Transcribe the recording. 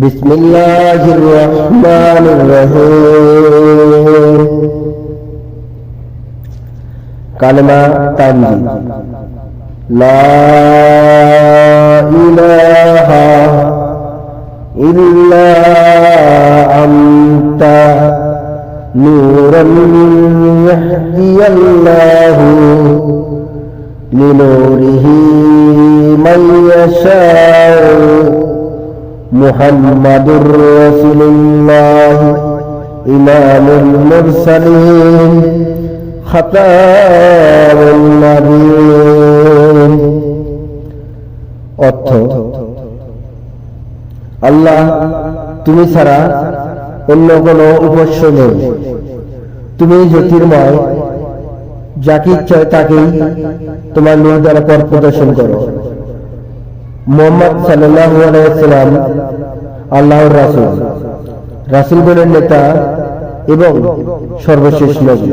বিসমিল্লাহির রহমানির রহিম। কালেমা তানজিদ। লা ইলাহা ইল্লা আনতা নূরান ইয়াহদিয়াল্লাহু লিনূরিহি মান ইয়াশাউ মুহাম্মাদুর রাসূলুল্লাহ ইমামুল মুরসালিন খাতামুন নবিয়্যিন। অর্থ, আল্লাহ তুমি ছাড়া অন্য কোনো উপাস্য নেই, তুমি জ্যোতির্ময়, যাকে ইচ্ছা তাকেই তোমার নূর দ্বারা পথ প্রদর্শন করো। মুহাম্মদ সাল্লাল্লাহু আলাইহি ওয়াসাল্লাম আল্লাহর রাসূল, রাসূলগণের নেতা এবং সর্বশেষ নবী।